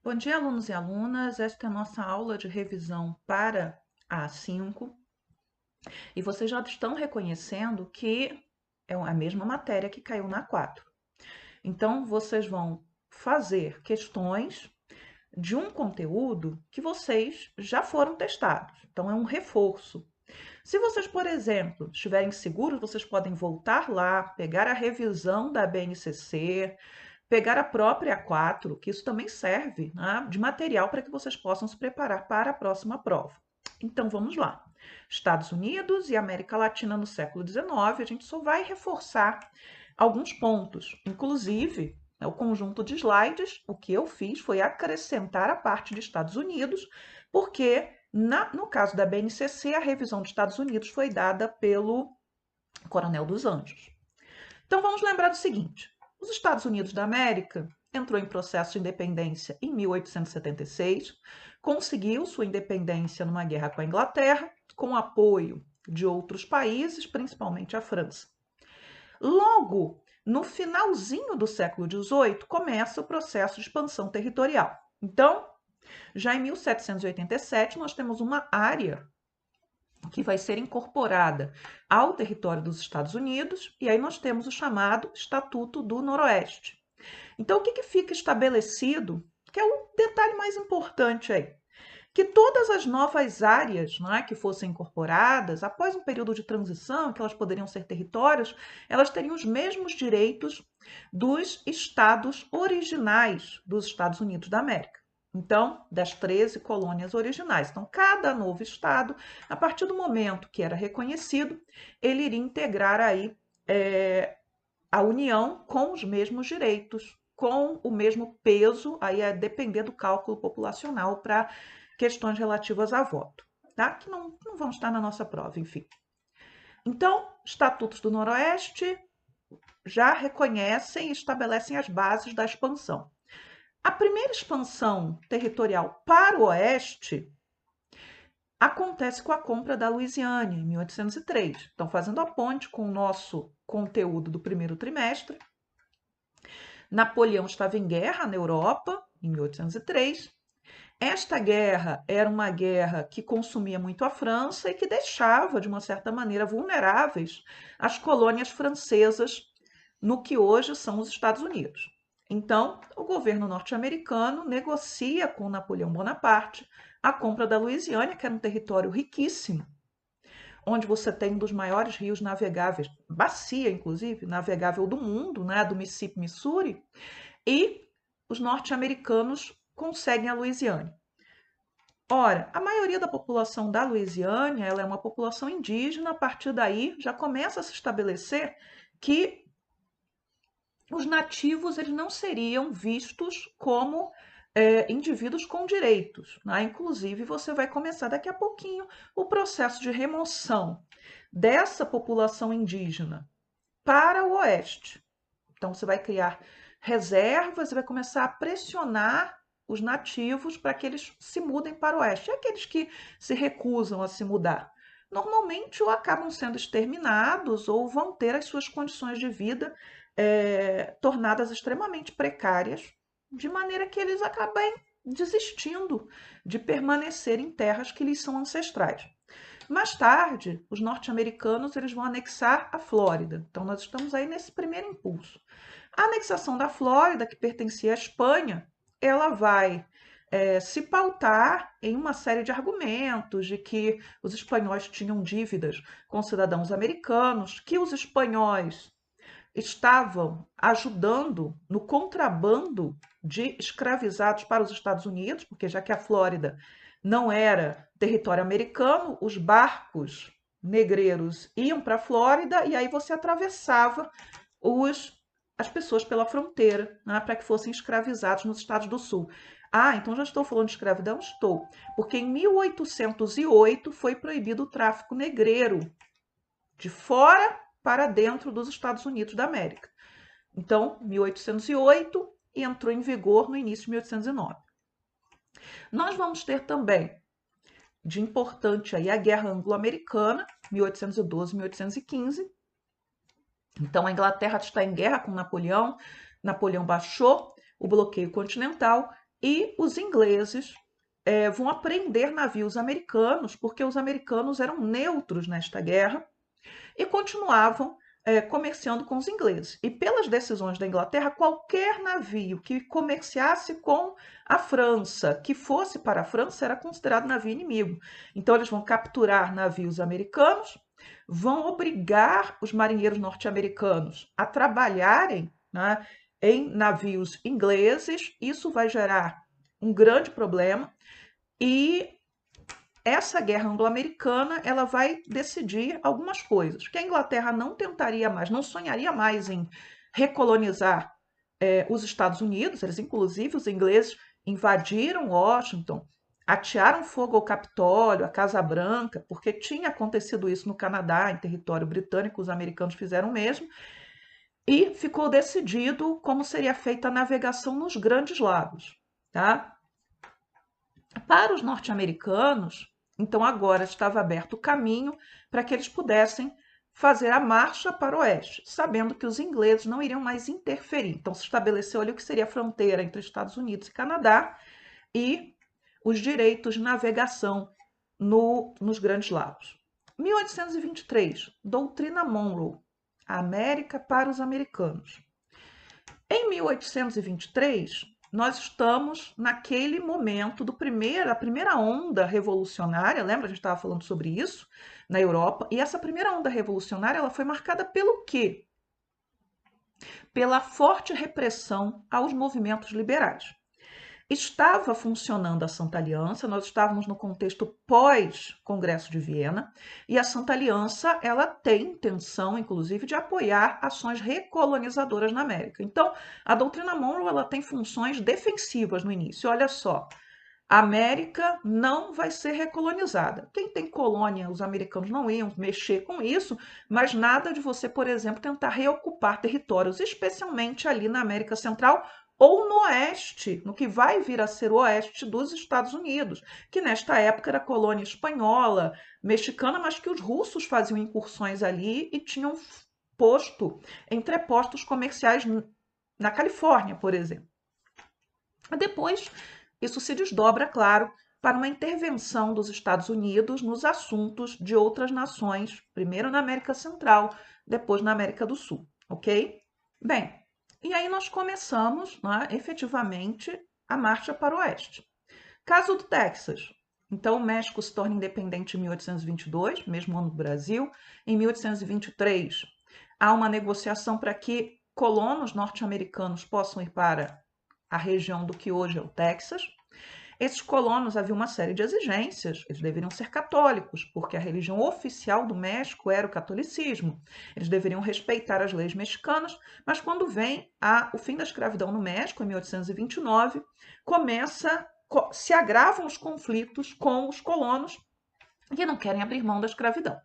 Bom dia, alunos e alunas. Esta é a nossa aula de revisão para a A5 e vocês já estão reconhecendo que é a mesma matéria que caiu na A4. Então, vocês vão fazer questões de um conteúdo que vocês já foram testados. Então, é um reforço. Se vocês, por exemplo, estiverem seguros, vocês podem voltar lá, pegar a revisão da BNCC, pegar a própria A4, que isso também serve, né, de material para que vocês possam se preparar para a próxima prova. Então vamos lá. Estados Unidos e América Latina no século XIX, a gente só vai reforçar alguns pontos. Inclusive, o conjunto de slides, o que eu fiz foi acrescentar a parte de Estados Unidos, porque no caso da BNCC, a revisão dos Estados Unidos foi dada pelo Coronel dos Anjos. Então vamos lembrar do seguinte: os Estados Unidos da América entrou em processo de independência em 1876, conseguiu sua independência numa guerra com a Inglaterra, com apoio de outros países, principalmente a França. Logo, no finalzinho do século XVIII, começa o processo de expansão territorial. Então, já em 1787, nós temos uma área que vai ser incorporada ao território dos Estados Unidos, e aí nós temos o chamado Estatuto do Noroeste. Então, o que fica estabelecido, que é o detalhe mais importante aí, que todas as novas áreas, né, que fossem incorporadas, após um período de transição, que elas poderiam ser territórios, elas teriam os mesmos direitos dos estados originais dos Estados Unidos da América. Então, das 13 colônias originais. Então, cada novo estado, a partir do momento que era reconhecido, ele iria integrar aí a União com os mesmos direitos, com o mesmo peso, aí é depender do cálculo populacional para questões relativas a voto, tá? Que não vão estar na nossa prova, enfim. Então, estatutos do Noroeste já reconhecem e estabelecem as bases da expansão. A primeira expansão territorial para o oeste acontece com a compra da Louisiana, em 1803. Então, fazendo a ponte com o nosso conteúdo do primeiro trimestre, Napoleão estava em guerra na Europa, em 1803. Esta guerra era uma guerra que consumia muito a França e que deixava, de uma certa maneira, vulneráveis as colônias francesas no que hoje são os Estados Unidos. Então, o governo norte-americano negocia com Napoleão Bonaparte a compra da Louisiana, que era um território riquíssimo, onde você tem um dos maiores rios navegáveis, bacia, inclusive, navegável do mundo, né, do Mississippi, Missouri, e os norte-americanos conseguem a Louisiana. Ora, a maioria da população da Louisiana, ela é uma população indígena, a partir daí já começa a se estabelecer que os nativos eles não seriam vistos como indivíduos com direitos, né? Inclusive, você vai começar daqui a pouquinho o processo de remoção dessa população indígena para o oeste. Então, você vai criar reservas e vai começar a pressionar os nativos para que eles se mudem para o oeste. E aqueles que se recusam a se mudar, normalmente ou acabam sendo exterminados ou vão ter as suas condições de vida tornadas extremamente precárias, de maneira que eles acabem desistindo de permanecer em terras que lhes são ancestrais. Mais tarde, os norte-americanos eles vão anexar a Flórida. Então, nós estamos aí nesse primeiro impulso. A anexação da Flórida, que pertencia à Espanha, ela vai se pautar em uma série de argumentos de que os espanhóis tinham dívidas com cidadãos americanos, que os espanhóis estavam ajudando no contrabando de escravizados para os Estados Unidos, porque já que a Flórida não era território americano, os barcos negreiros iam para a Flórida e aí você atravessava as pessoas pela fronteira, né, para que fossem escravizados nos Estados do Sul. Ah, então já estou falando de escravidão? Estou. Porque em 1808 foi proibido o tráfico negreiro de fora para dentro dos Estados Unidos da América. Então, 1808 e entrou em vigor no início de 1809. Nós vamos ter também de importante aí a Guerra Anglo-Americana, 1812 1815. Então, a Inglaterra está em guerra com Napoleão, Napoleão baixou o bloqueio continental e os ingleses vão apreender navios americanos, porque os americanos eram neutros nesta guerra e continuavam comerciando com os ingleses. E pelas decisões da Inglaterra, qualquer navio que comerciasse com a França, que fosse para a França, era considerado navio inimigo. Então, eles vão capturar navios americanos, vão obrigar os marinheiros norte-americanos a trabalharem, né, em navios ingleses. Isso vai gerar um grande problema e essa guerra anglo-americana ela vai decidir algumas coisas, que a Inglaterra não tentaria mais, não sonharia mais em recolonizar os Estados Unidos. Eles, inclusive, os ingleses invadiram Washington, atearam fogo ao Capitólio, à Casa Branca, porque tinha acontecido isso no Canadá, em território britânico, os americanos fizeram o mesmo, e ficou decidido como seria feita a navegação nos Grandes Lagos, tá? Para os norte-americanos, então agora estava aberto o caminho para que eles pudessem fazer a marcha para o oeste, sabendo que os ingleses não iriam mais interferir. Então se estabeleceu ali o que seria a fronteira entre Estados Unidos e Canadá e os direitos de navegação nos Grandes Lagos. 1823, Doutrina Monroe, a América para os americanos. Em 1823, nós estamos naquele momento da primeira onda revolucionária, lembra? A gente estava falando sobre isso na Europa, e essa primeira onda revolucionária ela foi marcada pelo quê? Pela forte repressão aos movimentos liberais. Estava funcionando a Santa Aliança, nós estávamos no contexto pós-Congresso de Viena, e a Santa Aliança ela tem intenção, inclusive, de apoiar ações recolonizadoras na América. Então, a doutrina Monroe ela tem funções defensivas no início. Olha só, a América não vai ser recolonizada. Quem tem colônia, os americanos não iam mexer com isso, mas nada de você, por exemplo, tentar reocupar territórios, especialmente ali na América Central, ou no oeste, no que vai vir a ser o oeste dos Estados Unidos, que nesta época era colônia espanhola, mexicana, mas que os russos faziam incursões ali e tinham entrepostos comerciais na Califórnia, por exemplo. Depois, isso se desdobra, claro, para uma intervenção dos Estados Unidos nos assuntos de outras nações, primeiro na América Central, depois na América do Sul, ok? Bem, e aí nós começamos, né, efetivamente, a marcha para o oeste. Caso do Texas. Então, o México se torna independente em 1822, mesmo ano do Brasil. Em 1823, há uma negociação para que colonos norte-americanos possam ir para a região do que hoje é o Texas. Esses colonos havia uma série de exigências, eles deveriam ser católicos, porque a religião oficial do México era o catolicismo. Eles deveriam respeitar as leis mexicanas, mas quando vem o fim da escravidão no México, em 1829, se agravam os conflitos com os colonos que não querem abrir mão da escravidão.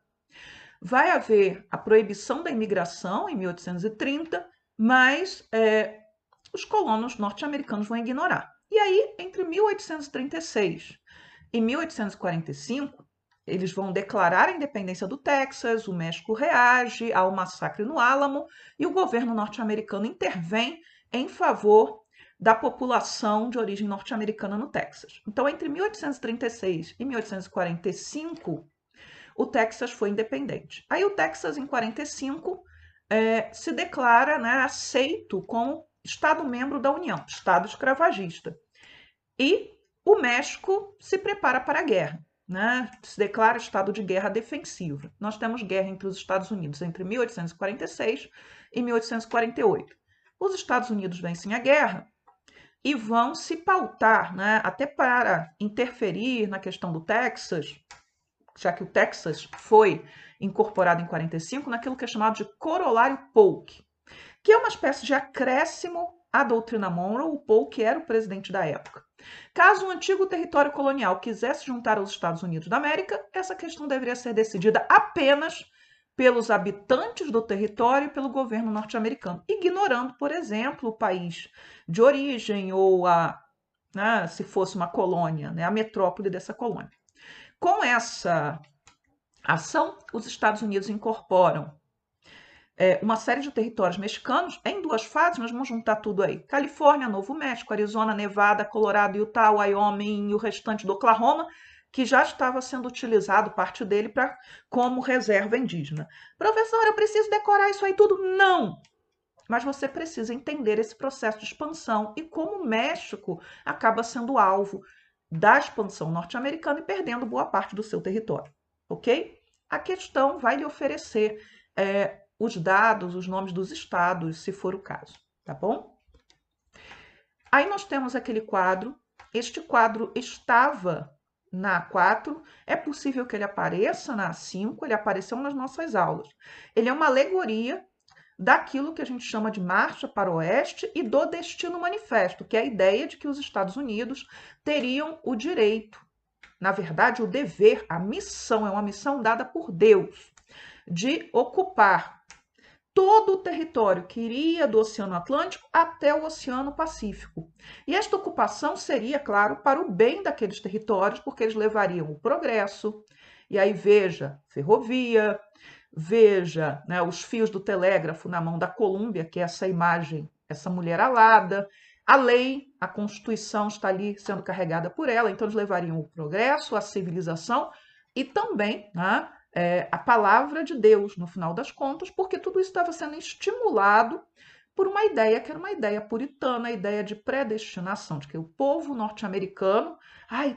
Vai haver a proibição da imigração em 1830, mas os colonos norte-americanos vão ignorar. E aí, entre 1836 e 1845, eles vão declarar a independência do Texas, o México reage ao massacre no Álamo e o governo norte-americano intervém em favor da população de origem norte-americana no Texas. Então, entre 1836 e 1845, o Texas foi independente. Aí o Texas, em 45, se declara, né, aceito como Estado membro da União, Estado escravagista. E o México se prepara para a guerra, né? Se declara estado de guerra defensiva. Nós temos guerra entre os Estados Unidos entre 1846 e 1848. Os Estados Unidos vencem a guerra e vão se pautar, né, até para interferir na questão do Texas, já que o Texas foi incorporado em 45, naquilo que é chamado de Corolário Polk, que é uma espécie de acréscimo à doutrina Monroe. O Polk era o presidente da época. Caso o antigo território colonial quisesse juntar aos Estados Unidos da América, essa questão deveria ser decidida apenas pelos habitantes do território e pelo governo norte-americano, ignorando, por exemplo, o país de origem ou se fosse uma colônia, né, a metrópole dessa colônia. Com essa ação, os Estados Unidos incorporam uma série de territórios mexicanos em 2 fases. Nós vamos juntar tudo aí: Califórnia, Novo México, Arizona, Nevada, Colorado, Utah, Wyoming e o restante do Oklahoma, que já estava sendo utilizado, parte dele, como reserva indígena. Professora, eu preciso decorar isso aí tudo? Não! Mas você precisa entender esse processo de expansão e como o México acaba sendo alvo da expansão norte-americana e perdendo boa parte do seu território, ok? A questão vai lhe oferecer os dados, os nomes dos estados, se for o caso, tá bom? Aí nós temos aquele quadro. Este quadro estava na A4, é possível que ele apareça na A5, ele apareceu nas nossas aulas. Ele é uma alegoria daquilo que a gente chama de marcha para o oeste e do destino manifesto, que é a ideia de que os Estados Unidos teriam o direito, na verdade, o dever, a missão, é uma missão dada por Deus, de ocupar todo o território que iria do Oceano Atlântico até o Oceano Pacífico. E esta ocupação seria, claro, para o bem daqueles territórios, porque eles levariam o progresso. E aí veja, ferrovia, veja, né, os fios do telégrafo na mão da Colômbia, que é essa imagem, essa mulher alada, a lei, a Constituição está ali sendo carregada por ela, então eles levariam o progresso, a civilização e também, né, a palavra de Deus, no final das contas, porque tudo isso estava sendo estimulado por uma ideia que era uma ideia puritana, a ideia de predestinação, de que o povo norte-americano,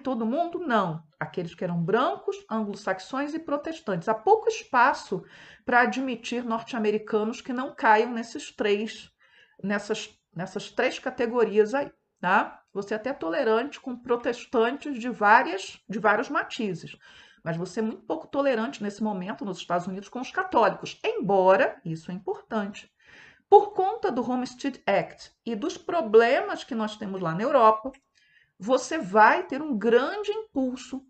todo mundo não, aqueles que eram brancos, anglo-saxões e protestantes. Há pouco espaço para admitir norte-americanos que não caiam nessas três categorias aí, tá? Você é até tolerante com protestantes de vários matizes, mas você é muito pouco tolerante nesse momento nos Estados Unidos com os católicos, embora, isso é importante, por conta do Homestead Act e dos problemas que nós temos lá na Europa, você vai ter um grande impulso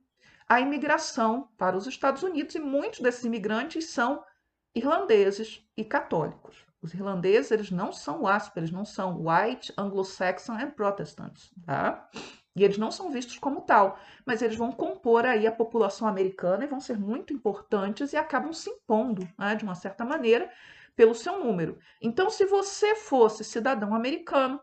à imigração para os Estados Unidos e muitos desses imigrantes são irlandeses e católicos. Os irlandeses, eles não são WASP, eles não são White, Anglo-Saxon and Protestants, tá? E eles não são vistos como tal, mas eles vão compor aí a população americana e vão ser muito importantes e acabam se impondo, né, de uma certa maneira, pelo seu número. Então, se você fosse cidadão americano,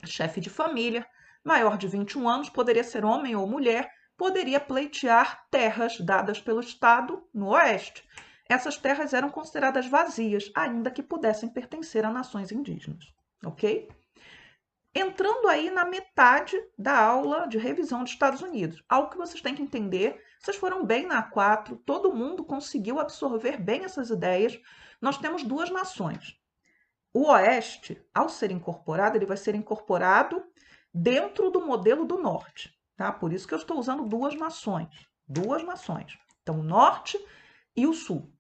chefe de família, maior de 21 anos, poderia ser homem ou mulher, poderia pleitear terras dadas pelo Estado no Oeste. Essas terras eram consideradas vazias, ainda que pudessem pertencer a nações indígenas, ok? Entrando aí na metade da aula de revisão dos Estados Unidos, algo que vocês têm que entender, vocês foram bem na A4, todo mundo conseguiu absorver bem essas ideias. Nós temos 2 nações. O Oeste, ao ser incorporado, ele vai ser incorporado dentro do modelo do Norte, tá? Por isso que eu estou usando 2 nações. 2 nações. Então, o Norte e o Sul.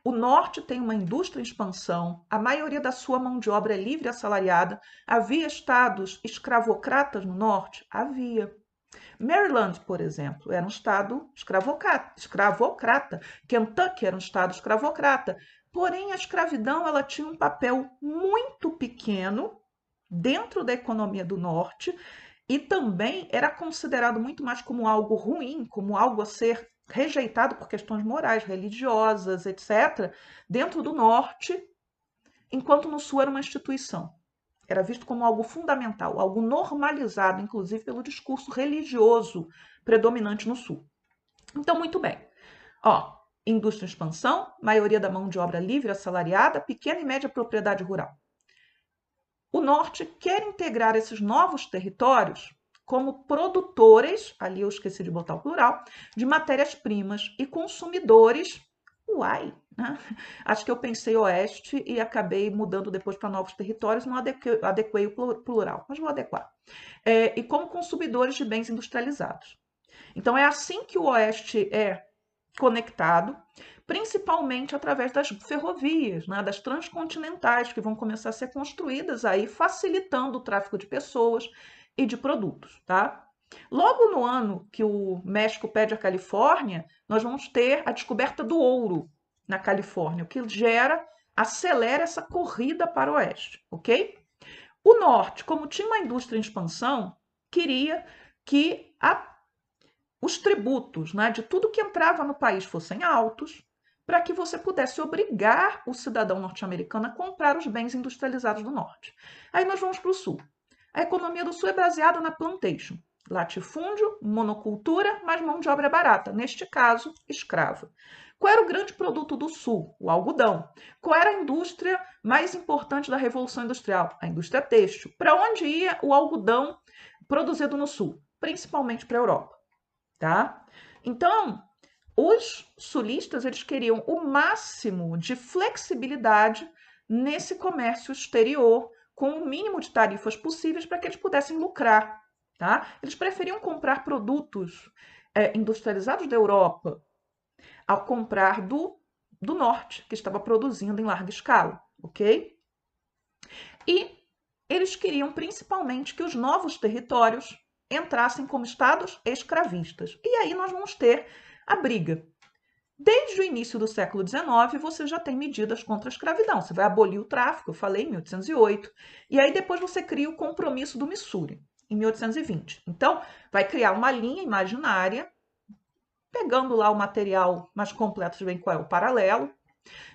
O Norte tem uma indústria em expansão, a maioria da sua mão de obra é livre e assalariada. Havia estados escravocratas no Norte? Havia. Maryland, por exemplo, era um estado escravocrata. Kentucky era um estado escravocrata. Porém, a escravidão ela tinha um papel muito pequeno dentro da economia do Norte e também era considerado muito mais como algo ruim, como algo a ser rejeitado por questões morais, religiosas, etc., dentro do Norte, enquanto no Sul era uma instituição. Era visto como algo fundamental, algo normalizado, inclusive pelo discurso religioso predominante no Sul. Então, muito bem. Indústria em expansão, maioria da mão de obra livre, assalariada, pequena e média propriedade rural. O Norte quer integrar esses novos territórios como produtores, ali eu esqueci de botar o plural, de matérias-primas e consumidores. Né? Acho que eu pensei oeste e acabei mudando depois para novos territórios, não adequei o plural, mas vou adequar. E como consumidores de bens industrializados. Então é assim que o oeste é conectado, principalmente através das ferrovias, né, das transcontinentais, que vão começar a ser construídas aí, facilitando o tráfego de pessoas e de produtos, tá? Logo no ano que o México pede a Califórnia, nós vamos ter a descoberta do ouro na Califórnia, o que acelera essa corrida para o oeste, ok? O norte, como tinha uma indústria em expansão, queria que os tributos, né, de tudo que entrava no país fossem altos, para que você pudesse obrigar o cidadão norte-americano a comprar os bens industrializados do norte. Aí nós vamos para o sul. A economia do sul é baseada na plantation. Latifúndio, monocultura, mas mão de obra barata, neste caso, escrava. Qual era o grande produto do sul? O algodão. Qual era a indústria mais importante da Revolução Industrial? A indústria têxtil. Para onde ia o algodão produzido no sul? Principalmente para a Europa, tá? Então, os sulistas eles queriam o máximo de flexibilidade nesse comércio exterior, com o mínimo de tarifas possíveis para que eles pudessem lucrar. Tá? Eles preferiam comprar produtos industrializados da Europa ao comprar do norte, que estava produzindo em larga escala. Ok? E eles queriam principalmente que os novos territórios entrassem como estados escravistas. E aí nós vamos ter a briga. Desde o início do século XIX, você já tem medidas contra a escravidão. Você vai abolir o tráfico, eu falei, em 1808. E aí depois você cria o Compromisso do Missouri, em 1820. Então, vai criar uma linha imaginária, pegando lá o material mais completo de bem qual é o paralelo.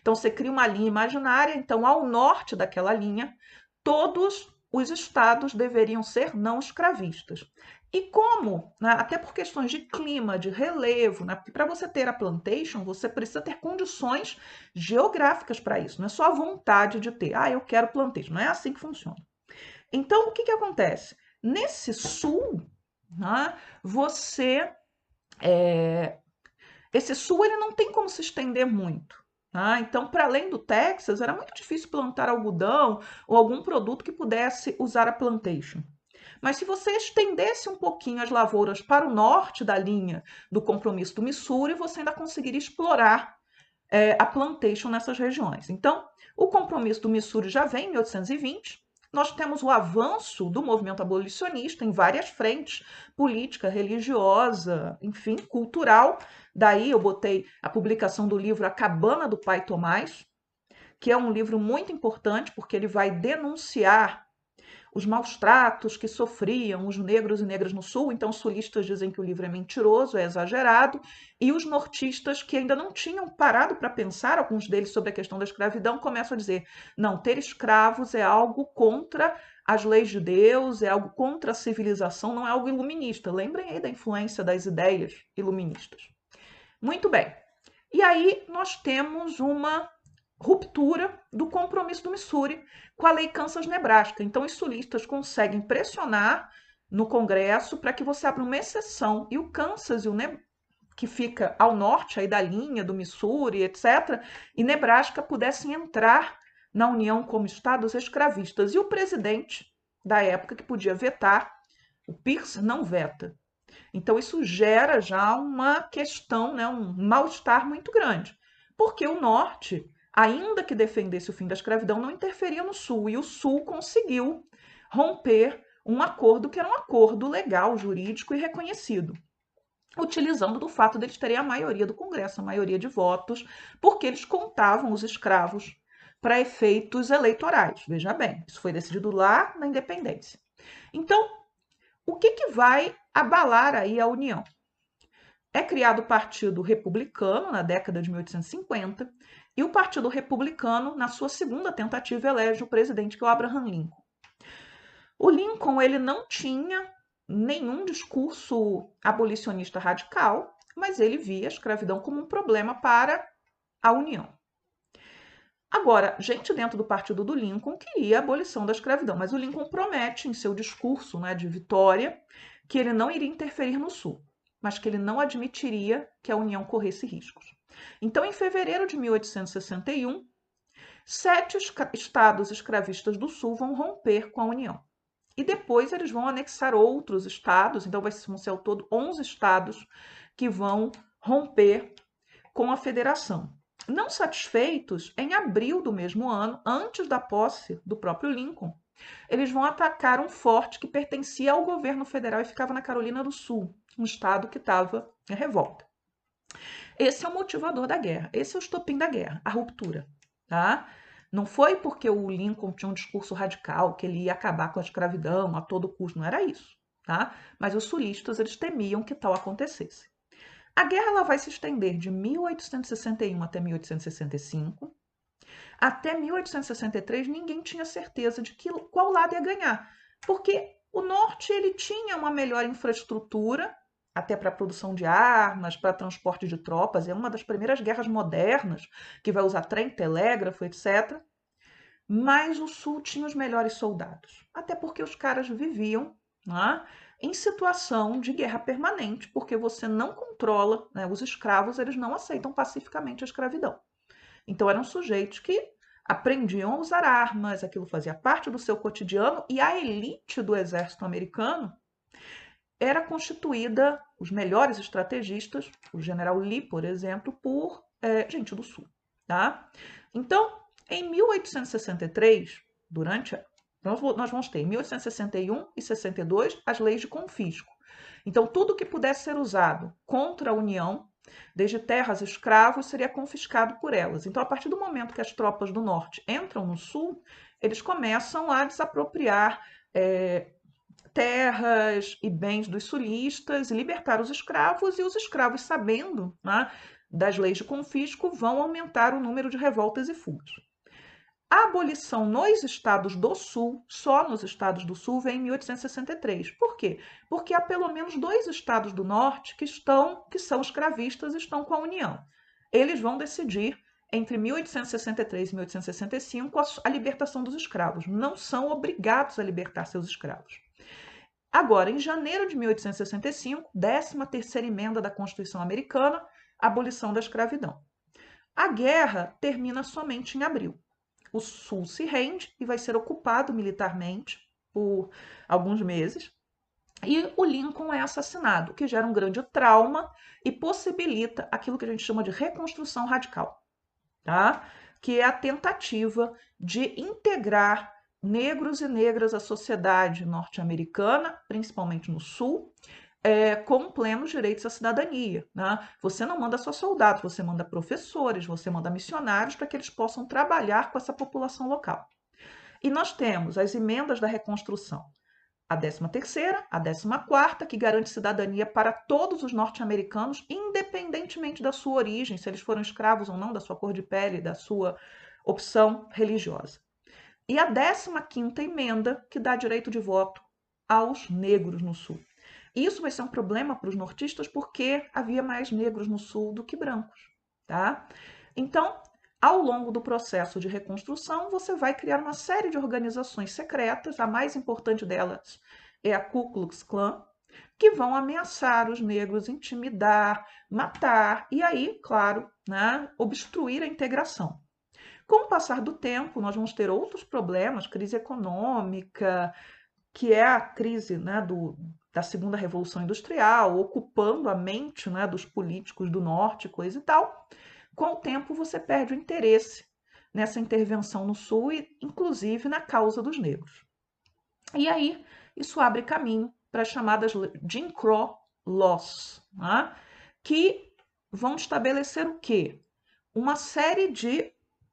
Então, você cria uma linha imaginária. Então, ao norte daquela linha, todos os estados deveriam ser não escravistas. E como, né, até por questões de clima, de relevo, né, para você ter a plantation, você precisa ter condições geográficas para isso. Não é só a vontade de ter. Ah, eu quero plantation. Não é assim que funciona. Então, o que acontece? Nesse sul, né, esse sul ele não tem como se estender muito. Tá? Então, para além do Texas, era muito difícil plantar algodão ou algum produto que pudesse usar a plantation. Mas se você estendesse um pouquinho as lavouras para o norte da linha do Compromisso do Missouri, você ainda conseguiria explorar a plantation nessas regiões. Então, o Compromisso do Missouri já vem em 1820. Nós temos o avanço do movimento abolicionista em várias frentes, política, religiosa, enfim, cultural. Daí eu botei a publicação do livro A Cabana do Pai Tomás, que é um livro muito importante porque ele vai denunciar os maus tratos que sofriam os negros e negras no Sul. Então, os sulistas dizem que o livro é mentiroso, é exagerado, e os nortistas, que ainda não tinham parado para pensar, alguns deles, sobre a questão da escravidão, começam a dizer: não, ter escravos é algo contra as leis de Deus, é algo contra a civilização, não é algo iluminista. Lembrem aí da influência das ideias iluministas. Muito bem. E aí nós temos uma ruptura do Compromisso do Missouri com a Lei Kansas-Nebraska. Então, os sulistas conseguem pressionar no Congresso para que você abra uma exceção e o Kansas e o que fica ao norte aí da linha do Missouri, etc., e Nebraska pudessem entrar na União como estados escravistas. E o presidente da época, que podia vetar, o Pierce, não veta. Então, isso gera já uma questão, né, um mal-estar muito grande, porque o norte, ainda que defendesse o fim da escravidão, não interferia no sul, e o sul conseguiu romper um acordo que era um acordo legal, jurídico e reconhecido, utilizando do fato deles terem a maioria do Congresso, a maioria de votos, porque eles contavam os escravos para efeitos eleitorais. Veja bem, isso foi decidido lá na independência. Então, o que vai abalar aí a União? É criado o Partido Republicano na década de 1850 e o Partido Republicano, na sua segunda tentativa, elege o presidente, que é o Abraham Lincoln. O Lincoln ele não tinha nenhum discurso abolicionista radical, mas ele via a escravidão como um problema para a União. Agora, gente dentro do partido do Lincoln queria a abolição da escravidão, mas o Lincoln promete em seu discurso, né, de vitória, que ele não iria interferir no Sul, mas que ele não admitiria que a União corresse riscos. Então, em fevereiro de 1861, 7 estados escravistas do Sul vão romper com a União. E depois eles vão anexar outros estados, então vão ser ao todo 11 estados que vão romper com a federação. Não satisfeitos, em abril do mesmo ano, antes da posse do próprio Lincoln, eles vão atacar um forte que pertencia ao governo federal e ficava na Carolina do Sul, um estado que estava em revolta. Esse é o motivador da guerra, esse é o estopim da guerra, a ruptura. Tá? Não foi porque o Lincoln tinha um discurso radical, que ele ia acabar com a escravidão a todo custo, não era isso. Tá? Mas os sulistas eles temiam que tal acontecesse. A guerra ela vai se estender de 1861 até 1865. Até 1863, ninguém tinha certeza de qual lado ia ganhar, porque o norte ele tinha uma melhor infraestrutura, até para a produção de armas, para transporte de tropas, é uma das primeiras guerras modernas que vai usar trem, telégrafo, etc. Mas o sul tinha os melhores soldados, até porque os caras viviam, né, em situação de guerra permanente, porque você não controla, né, os escravos, eles não aceitam pacificamente a escravidão. Então eram sujeitos que aprendiam a usar armas, aquilo fazia parte do seu cotidiano, e a elite do exército americano era constituída, os melhores estrategistas, o general Lee, por exemplo, por gente do sul. Tá? Então, em 1863, nós vamos ter em 1861 e 62 as leis de confisco. Então, tudo que pudesse ser usado contra a União, desde terras, escravos, seria confiscado por elas. Então, a partir do momento que as tropas do norte entram no sul, eles começam a desapropriar terras e bens dos sulistas e libertar os escravos, e os escravos, sabendo, né, das leis de confisco, vão aumentar o número de revoltas e fugas. A abolição nos estados do Sul, só nos estados do Sul, vem em 1863. Por quê? Porque há pelo menos 2 estados do Norte que são escravistas e estão com a União. Eles vão decidir entre 1863 e 1865 a libertação dos escravos. Não são obrigados a libertar seus escravos. Agora, em janeiro de 1865, 13ª emenda da Constituição Americana, abolição da escravidão. A guerra termina somente em abril. O Sul se rende e vai ser ocupado militarmente por alguns meses. E o Lincoln é assassinado, o que gera um grande trauma e possibilita aquilo que a gente chama de reconstrução radical, tá? Que é a tentativa de integrar negros e negras à sociedade norte-americana, principalmente no Sul, com plenos direitos à cidadania. Né? Você não manda só soldados, você manda professores, você manda missionários para que eles possam trabalhar com essa população local. E nós temos as emendas da reconstrução, a 13ª, a 14ª, que garante cidadania para todos os norte-americanos, independentemente da sua origem, se eles foram escravos ou não, da sua cor de pele, da sua opção religiosa. E a 15ª emenda, que dá direito de voto aos negros no Sul. Isso vai ser um problema para os nortistas porque havia mais negros no Sul do que brancos, tá? Então, ao longo do processo de reconstrução, você vai criar uma série de organizações secretas, a mais importante delas é a Ku Klux Klan, que vão ameaçar os negros, intimidar, matar e aí, claro, né, obstruir a integração. Com o passar do tempo, nós vamos ter outros problemas, crise econômica, que é a crise, né, da segunda revolução industrial, ocupando a mente, né, dos políticos do norte, coisa e tal. Com o tempo você perde o interesse nessa intervenção no Sul e, inclusive, na causa dos negros. E aí isso abre caminho para as chamadas Jim Crow Laws, né, que vão estabelecer o quê? Uma série de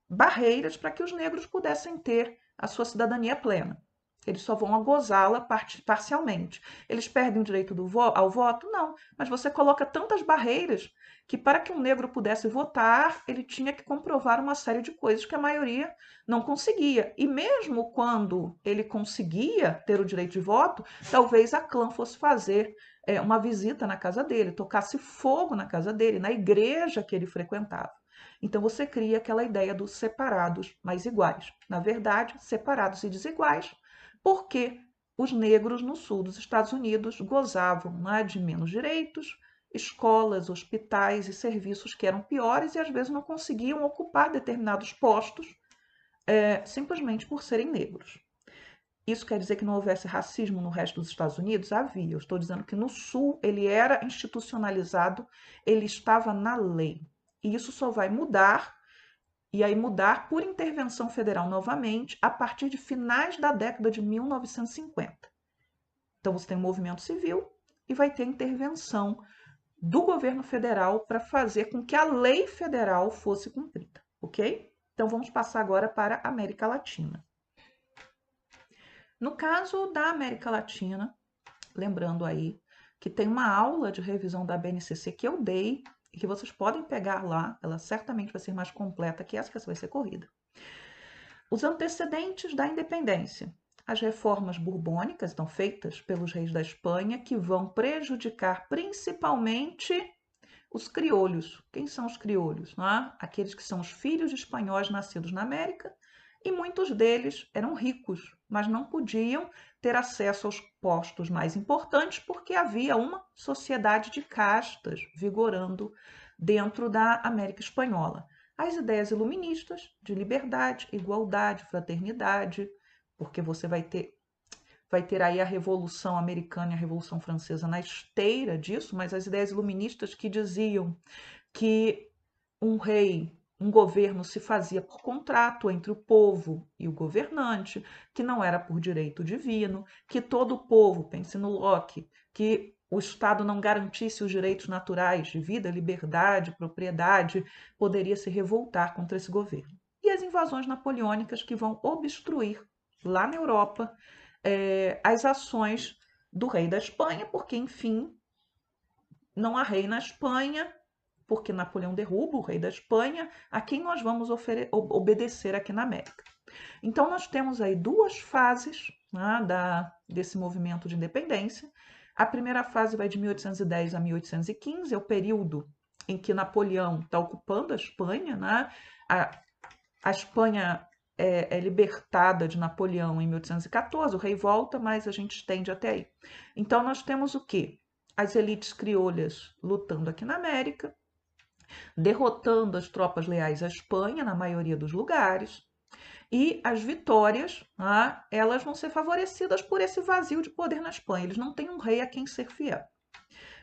barreiras para que os negros pudessem ter a sua cidadania plena. Eles só vão gozá-la parcialmente. Eles perdem o direito ao voto? Não. Mas você coloca tantas barreiras que, para que um negro pudesse votar, ele tinha que comprovar uma série de coisas que a maioria não conseguia. E mesmo quando ele conseguia ter o direito de voto, talvez a clã fosse fazer uma visita na casa dele, tocasse fogo na casa dele, na igreja que ele frequentava. Então você cria aquela ideia dos separados, mas iguais. Na verdade, separados e desiguais, porque os negros no sul dos Estados Unidos gozavam, né, de menos direitos, escolas, hospitais e serviços que eram piores e às vezes não conseguiam ocupar determinados postos simplesmente por serem negros. Isso quer dizer que não houvesse racismo no resto dos Estados Unidos? Havia. Eu estou dizendo que no sul ele era institucionalizado, ele estava na lei. E isso só vai mudar, e aí mudar por intervenção federal novamente, a partir de finais da década de 1950. Então você tem um movimento civil e vai ter intervenção do governo federal para fazer com que a lei federal fosse cumprida, ok? Então vamos passar agora para a América Latina. No caso da América Latina, lembrando aí que tem uma aula de revisão da BNCC que eu dei e que vocês podem pegar lá, ela certamente vai ser mais completa que essa vai ser corrida. Os antecedentes da independência. As reformas borbônicas, então feitas pelos reis da Espanha, que vão prejudicar principalmente os criolhos. Quem são os criolhos? Não é? Aqueles que são os filhos de espanhóis nascidos na América, e muitos deles eram ricos, mas não podiam ter acesso aos postos mais importantes porque havia uma sociedade de castas vigorando dentro da América Espanhola. As ideias iluministas de liberdade, igualdade, fraternidade, porque você vai ter aí a Revolução Americana e a Revolução Francesa na esteira disso, mas as ideias iluministas que diziam que um rei, um governo se fazia por contrato entre o povo e o governante, que não era por direito divino, que todo o povo, pense no Locke, que o Estado não garantisse os direitos naturais de vida, liberdade, propriedade, poderia se revoltar contra esse governo. E as invasões napoleônicas que vão obstruir lá na Europa as ações do rei da Espanha, porque, enfim, não há rei na Espanha, porque Napoleão derruba o rei da Espanha, a quem nós vamos obedecer aqui na América. Então, nós temos aí duas fases, né, desse movimento de independência. A primeira fase vai de 1810 a 1815, é o período em que Napoleão está ocupando a Espanha, né? A Espanha é libertada de Napoleão em 1814, o rei volta, mas a gente estende até aí. Então, nós temos o quê? As elites criolhas lutando aqui na América, derrotando as tropas leais à Espanha na maioria dos lugares, e as vitórias, elas vão ser favorecidas por esse vazio de poder na Espanha. Eles não têm um rei a quem ser fiel,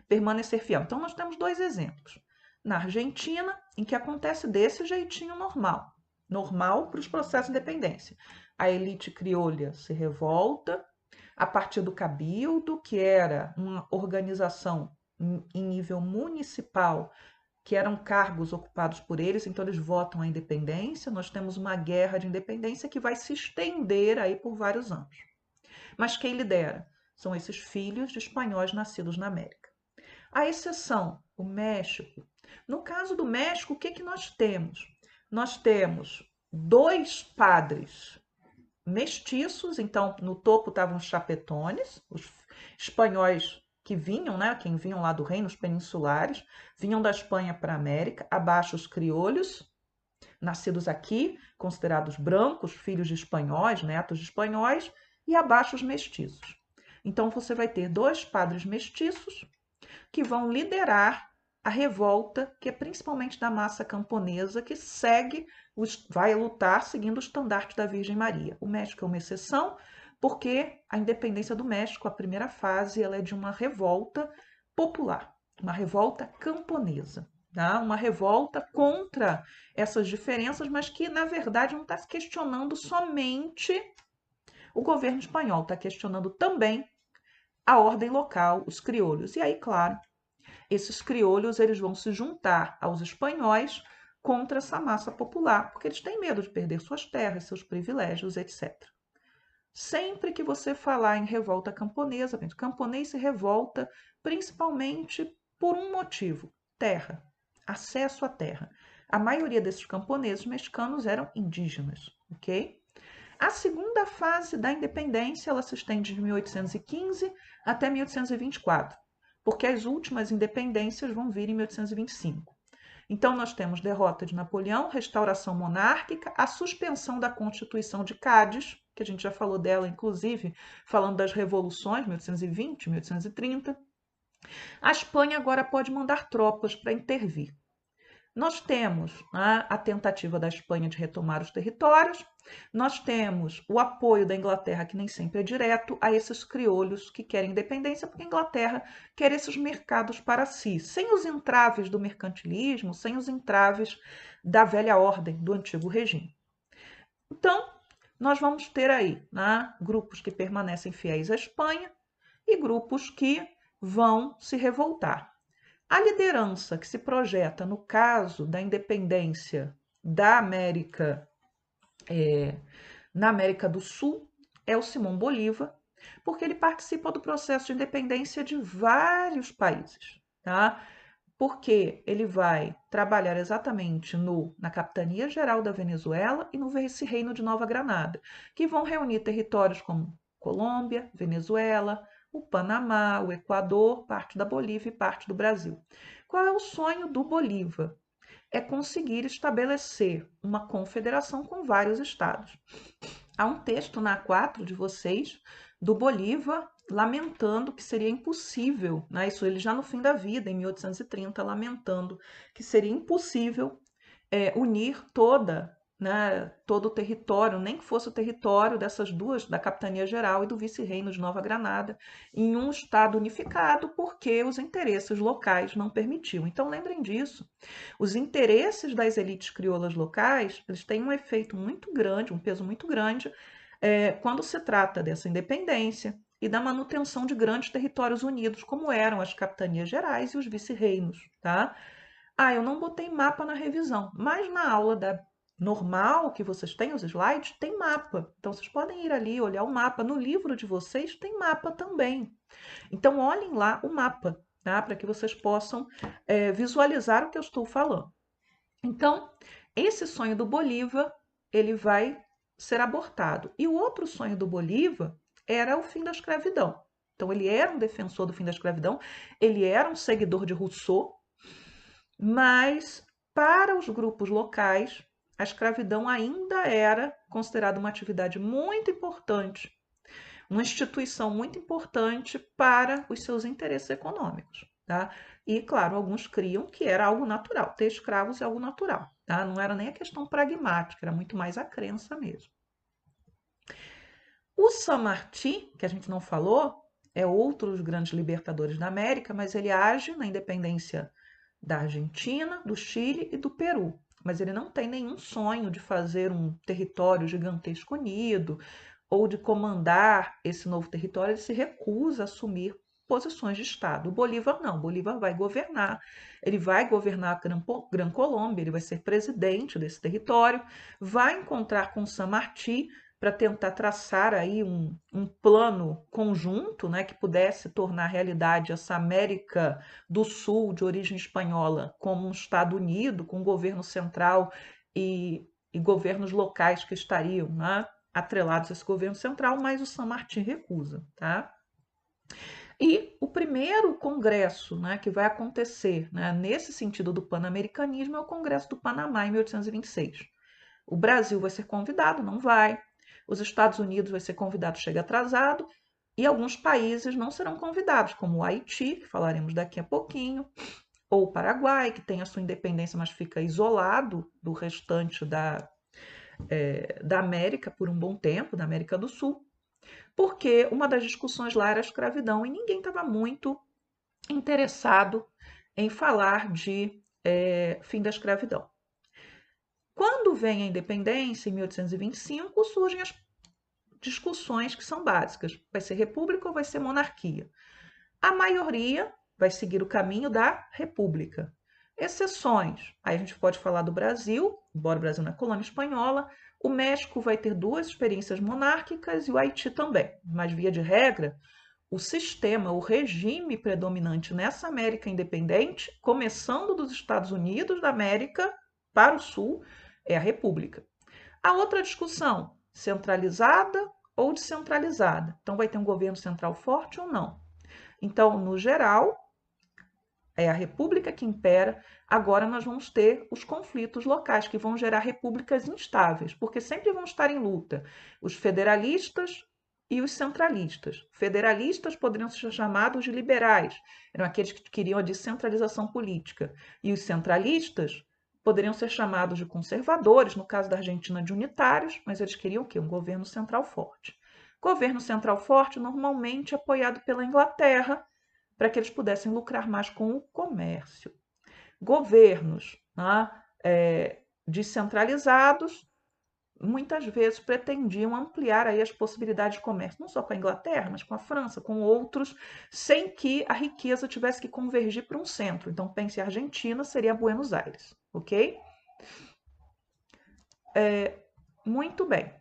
permanecer fiel. Então, nós temos dois exemplos. Na Argentina, em que acontece desse jeitinho normal para os processos de independência. A elite criolha se revolta a partir do Cabildo, que era uma organização em nível municipal, que eram cargos ocupados por eles, então eles votam a independência. Nós temos uma guerra de independência que vai se estender aí por vários anos. Mas quem lidera? São esses filhos de espanhóis nascidos na América. A exceção, o México. No caso do México, o que, que nós temos? Nós temos dois padres mestiços, então no topo estavam os chapetones, os espanhóis que vinham, né, quem vinham lá do reino, os peninsulares, vinham da Espanha para a América, abaixo os criolhos, nascidos aqui, considerados brancos, filhos de espanhóis, netos de espanhóis, e abaixo os mestiços. Então você vai ter dois padres mestiços que vão liderar a revolta, que é principalmente da massa camponesa, que vai lutar seguindo o estandarte da Virgem Maria. O México é uma exceção, porque a independência do México, a primeira fase, ela é de uma revolta popular, uma revolta camponesa, tá? Uma revolta contra essas diferenças, mas que, na verdade, não está questionando somente o governo espanhol, está questionando também a ordem local, os crioulos. E aí, claro, esses crioulos eles vão se juntar aos espanhóis contra essa massa popular, porque eles têm medo de perder suas terras, seus privilégios, etc. Sempre que você falar em revolta camponesa, o camponês se revolta principalmente por um motivo: terra, acesso à terra. A maioria desses camponeses mexicanos eram indígenas, ok? A segunda fase da independência ela se estende de 1815 até 1824, porque as últimas independências vão vir em 1825. Então, nós temos derrota de Napoleão, restauração monárquica, a suspensão da Constituição de Cádiz, que a gente já falou dela, inclusive, falando das revoluções, 1820, 1830. A Espanha agora pode mandar tropas para intervir. Nós temos a tentativa da Espanha de retomar os territórios, nós temos o apoio da Inglaterra, que nem sempre é direto, a esses crioulos que querem independência, porque a Inglaterra quer esses mercados para si, sem os entraves do mercantilismo, sem os entraves da velha ordem, do antigo regime. Então, nós vamos ter aí grupos que permanecem fiéis à Espanha e grupos que vão se revoltar. A liderança que se projeta no caso da independência da América, na América do Sul, é o Simão Bolívar, Porque ele participa do processo de independência de vários países, tá? Porque ele vai trabalhar exatamente na Capitania Geral da Venezuela e no Vice-Reino de Nova Granada, que vão reunir territórios como Colômbia, Venezuela, o Panamá, o Equador, parte da Bolívia e parte do Brasil. Qual é o sonho do Bolívar? É conseguir estabelecer uma confederação com vários estados. Há um texto na A4 de vocês do Bolívar lamentando que seria impossível, né? Isso ele já no fim da vida, em 1830, lamentando que seria impossível unir todo o território, nem que fosse o território dessas duas, da Capitania Geral e do Vice-Reino de Nova Granada, em um estado unificado, porque os interesses locais não permitiam. Então lembrem disso. Os interesses das elites crioulas locais, eles têm um efeito muito grande, um peso muito grande, quando se trata dessa independência e da manutenção de grandes territórios unidos, como eram as capitanias gerais e os vice-reinos, tá? Ah, eu não botei mapa na revisão, mas na aula normal que vocês têm, os slides, tem mapa. Então vocês podem ir ali olhar o mapa. No livro de vocês tem mapa também. Então olhem lá o mapa, tá? Para que vocês possam visualizar o que eu estou falando. Então, esse sonho do Bolívar, ele vai ser abortado. E o outro sonho do Bolívar era o fim da escravidão. Então, ele era um defensor do fim da escravidão, ele era um seguidor de Rousseau, mas para os grupos locais, a escravidão ainda era considerada uma atividade muito importante, uma instituição muito importante para os seus interesses econômicos, tá? E, claro, alguns criam que era algo natural, ter escravos é algo natural, tá? Não era nem a questão pragmática, era muito mais a crença mesmo. O San Martín, que a gente não falou, é outro dos grandes libertadores da América, mas ele age na independência da Argentina, do Chile e do Peru. Mas ele não tem nenhum sonho de fazer um território gigantesco unido ou de comandar esse novo território. Ele se recusa a assumir posições de Estado. O Bolívar não, o Bolívar vai governar, ele vai governar a Gran Colômbia, ele vai ser presidente desse território, vai encontrar com San Martín para tentar traçar aí um plano conjunto, né, que pudesse tornar realidade essa América do Sul de origem espanhola como um Estado unido, com um governo central e governos locais que estariam, né, atrelados a esse governo central, mas o San Martín recusa, tá? E o primeiro congresso, né, que vai acontecer, né, nesse sentido do pan-americanismo é o Congresso do Panamá, em 1826. O Brasil vai ser convidado, não vai. Os Estados Unidos vai ser convidado, chega atrasado. E alguns países não serão convidados, como o Haiti, que falaremos daqui a pouquinho, ou o Paraguai, que tem a sua independência, mas fica isolado do restante da América por um bom tempo, da América do Sul, porque uma das discussões lá era a escravidão e ninguém estava muito interessado em falar de fim da escravidão. Quando vem a independência, em 1825, surgem as discussões que são básicas. Vai ser república ou vai ser monarquia? A maioria vai seguir o caminho da república. Exceções. Aí a gente pode falar do Brasil, embora o Brasil não é colônia espanhola. O México vai ter duas experiências monárquicas e o Haiti também. Mas, via de regra, o sistema, o regime predominante nessa América independente, começando dos Estados Unidos da América para o Sul, é a república. A outra discussão, centralizada ou descentralizada. Então, vai ter um governo central forte ou não? Então, no geral, é a república que impera. Agora nós vamos ter os conflitos locais, que vão gerar repúblicas instáveis, porque sempre vão estar em luta os federalistas e os centralistas. Federalistas poderiam ser chamados de liberais, eram aqueles que queriam a descentralização política. E os centralistas poderiam ser chamados de conservadores, no caso da Argentina, de unitários, mas eles queriam o quê? Um governo central forte. Governo central forte, normalmente apoiado pela Inglaterra, para que eles pudessem lucrar mais com o comércio. Governos, né, descentralizados muitas vezes pretendiam ampliar aí as possibilidades de comércio, não só com a Inglaterra, mas com a França, com outros, sem que a riqueza tivesse que convergir para um centro. Então, pense, a Argentina seria Buenos Aires, ok? Muito bem.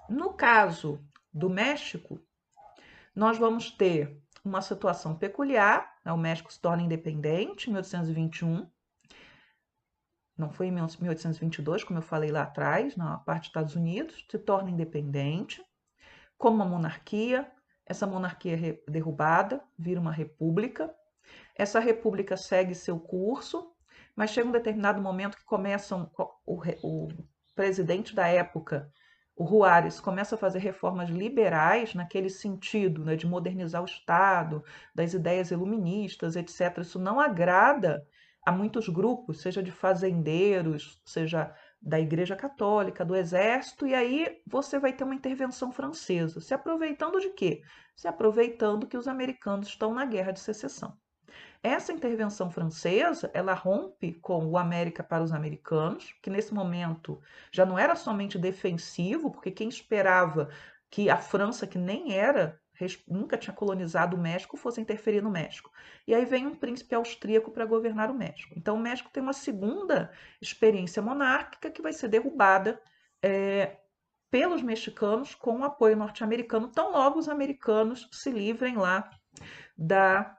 No caso do México, nós vamos ter uma situação peculiar, né? O México se torna independente em 1821, não foi em 1822, como eu falei lá atrás, na parte dos Estados Unidos, se torna independente, como uma monarquia, essa monarquia é derrubada, vira uma república, essa república segue seu curso, mas chega um determinado momento que começam o presidente da época, o Juárez, começa a fazer reformas liberais naquele sentido, né, de modernizar o Estado, das ideias iluministas, etc. Isso não agrada a muitos grupos, seja de fazendeiros, seja da Igreja Católica, do Exército, e aí você vai ter uma intervenção francesa. Se aproveitando de quê? Se aproveitando que os americanos estão na Guerra de Secessão. Essa intervenção francesa, ela rompe com o América para os americanos, que nesse momento já não era somente defensivo, porque quem esperava que a França, que nem era, nunca tinha colonizado o México, fosse interferir no México. E aí vem um príncipe austríaco para governar o México. Então o México tem uma segunda experiência monárquica que vai ser derrubada pelos mexicanos com o apoio norte-americano, tão logo os americanos se livrem lá da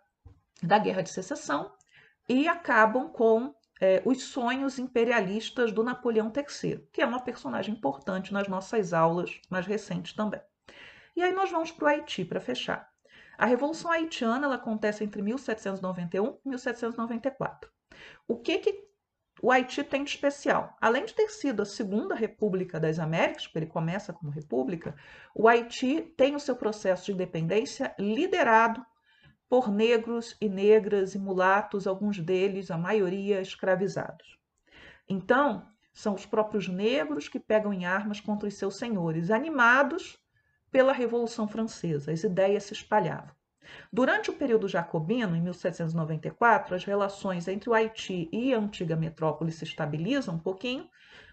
Guerra de Secessão e acabam com os sonhos imperialistas do Napoleão III, que é uma personagem importante nas nossas aulas mais recentes também. E aí nós vamos para o Haiti para fechar. A Revolução Haitiana ela acontece entre 1791 e 1794. O que o Haiti tem de especial? Além de ter sido a segunda república das Américas, porque ele começa como república, o Haiti tem o seu processo de independência liderado por negros e negras e mulatos, alguns deles, a maioria, escravizados. Então, são os próprios negros que pegam em armas contra os seus senhores, animados pela Revolução Francesa. As ideias se espalhavam. Durante o período jacobino, em 1794, as relações entre o Haiti e a antiga metrópole se estabilizam um pouquinho,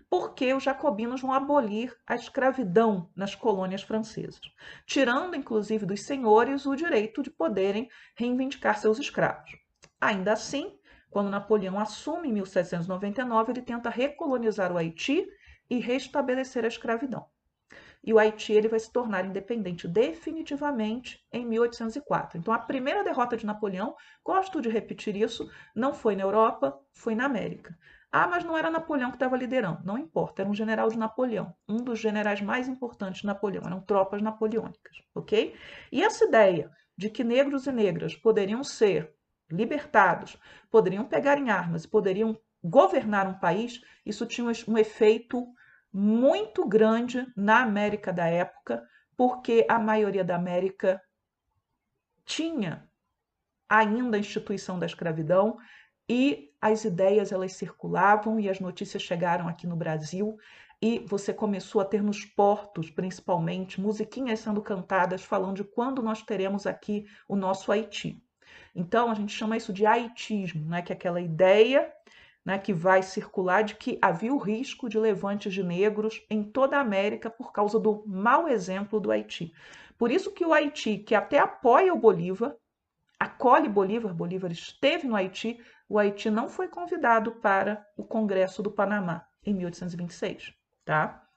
porque os jacobinos vão abolir a escravidão nas colônias francesas, tirando inclusive dos senhores o direito de poderem reivindicar seus escravos. Ainda assim, quando Napoleão assume em 1799, ele tenta recolonizar o Haiti e restabelecer a escravidão. E o Haiti ele vai se tornar independente definitivamente em 1804. Então, a primeira derrota de Napoleão, gosto de repetir isso, não foi na Europa, foi na América. Ah, mas não era Napoleão que estava liderando. Não importa, era um general de Napoleão, um dos generais mais importantes de Napoleão, eram tropas napoleônicas, ok? E essa ideia de que negros e negras poderiam ser libertados, poderiam pegar em armas, poderiam governar um país, isso tinha um efeito muito grande na América da época, porque a maioria da América tinha ainda a instituição da escravidão e as ideias elas circulavam e as notícias chegaram aqui no Brasil e você começou a ter nos portos, principalmente, musiquinhas sendo cantadas falando de quando nós teremos aqui o nosso Haiti. Então a gente chama isso de haitismo, né? Que é aquela ideia, né, que vai circular de que havia o risco de levantes de negros em toda a América por causa do mau exemplo do Haiti. Por isso que o Haiti, que até apoia o Bolívar, acolhe Bolívar, Bolívar esteve no Haiti, o Haiti não foi convidado para o Congresso do Panamá em 1826, tá?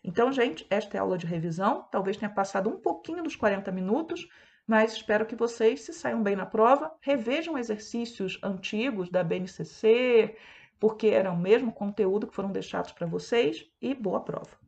Então, gente, esta é a aula de revisão. Talvez tenha passado um pouquinho dos 40 minutos, mas espero que vocês se saiam bem na prova, revejam exercícios antigos da BNCC, porque era o mesmo conteúdo que foram deixados para vocês, e boa prova!